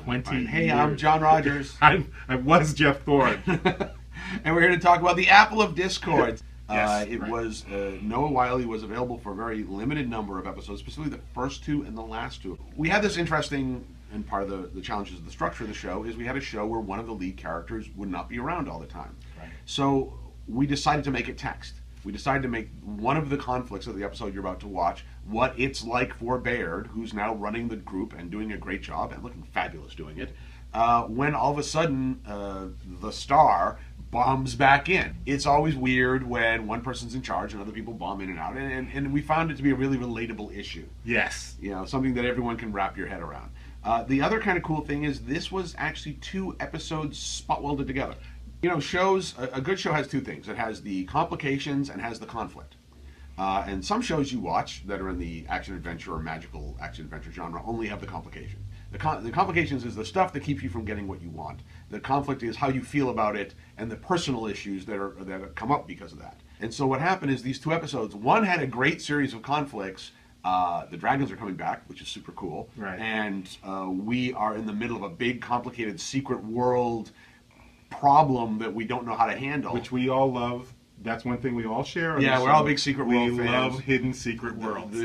20 years. Hey, I'm John Rogers. I was Jeff Thorne. And we're here to talk about the Apple of Discord. Yes, It right. was Noah Wyle was available for a very limited number of episodes, specifically the first two and the last two. We had this interesting, and part of the challenges of the structure of the show is we had a show where one of the lead characters would not be around all the time. Right. So we decided to make it text. We decided to make one of the conflicts of the episode you're about to watch what it's like for Baird, who's now running the group and doing a great job and looking fabulous doing it, when all of a sudden the star bombs back in. It's always weird when one person's in charge and other people bomb in and out, and we found it to be a really relatable issue. Yes. You know, something that everyone can wrap your head around. The other kind of cool thing is this was actually 2 episodes spot welded together. You know, shows, a good show has 2 things. It has the complications and has the conflict. And some shows you watch that are in the action-adventure or magical action-adventure genre only have the complications. The complications is the stuff that keeps you from getting what you want. The conflict is how you feel about it and the personal issues that come up because of that. And so what happened is these 2 episodes, one had a great series of conflicts. The dragons are coming back, which is super cool. Right. And we are in the middle of a big, complicated secret world problem that we don't know how to handle. Which we all love. That's one thing we all share. on Yeah, this we're all show. big secret world We fans. love hidden secret worlds.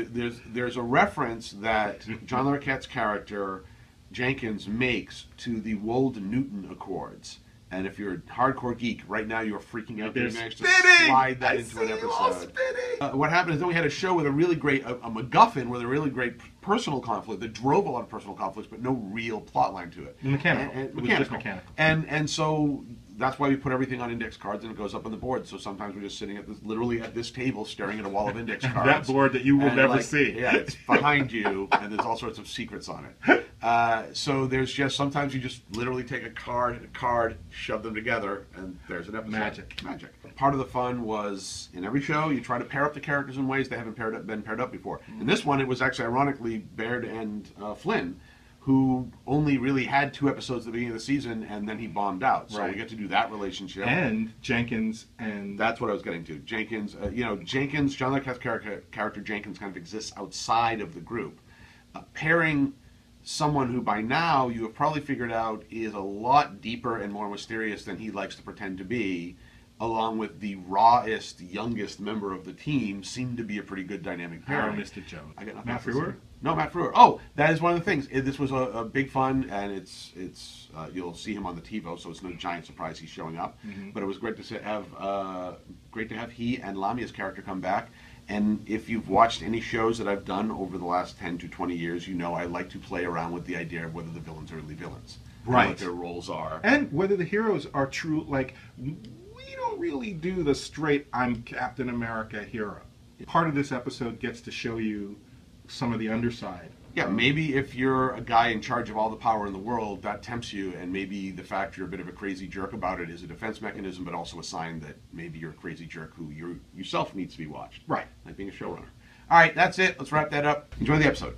There's a reference that John Larroquette's character Jenkins makes to the Wold-Newton Accords. And if you're a hardcore geek, right now you're freaking out that They're you managed to spinning! slide that I into an see you all episode. spinning! What happened is then we had a show with a really great, a MacGuffin with a really great personal conflict that drove a lot of personal conflicts, but no real plot line to it. Mechanical. And It was just mechanical. And so that's why we put everything on index cards and it goes up on the board. So sometimes we're just sitting literally at this table staring at a wall of index cards. That board that you will And, never see. Yeah, it's behind you and there's all sorts of secrets on it. So there's just, sometimes you just literally take a card and a card, shove them together, and there's an episode. Magic. Part of the fun was, in every show, you try to pair up the characters in ways they haven't been paired up before. In this one, it was actually, ironically, Baird and Flynn, who only really had 2 episodes at the beginning of the season, and then he bombed out. So Right. we get to do that relationship. And Jenkins and... That's what I was getting to. Jenkins, Jenkins, John Larroquette's character Jenkins kind of exists outside of the group. Pairing someone who by now you have probably figured out is a lot deeper and more mysterious than he likes to pretend to be, along with the rawest, youngest member of the team, seemed to be a pretty good dynamic pairing. Mr. Jones. I got nothing Matt else to Frewer? say. No, Matt Frewer. Oh, that is one of the things. This was a big fun, and it's you'll see him on the TiVo, so it's no giant surprise he's showing up. Mm-hmm. But it was great to have he and Lamia's character come back. And if you've watched any shows that I've done over the last 10 to 20 years, you know I like to play around with the idea of whether the villains are really villains. And Right. what their roles are. And whether the heroes are true, like, we don't really do the straight, I'm Captain America hero. Part of this episode gets to show you some of the underside. Yeah, maybe if you're a guy in charge of all the power in the world, that tempts you, and maybe the fact you're a bit of a crazy jerk about it is a defense mechanism, but also a sign that maybe you're a crazy jerk who yourself needs to be watched. Right. Like being a showrunner. All right, that's it. Let's wrap that up. Enjoy the episode.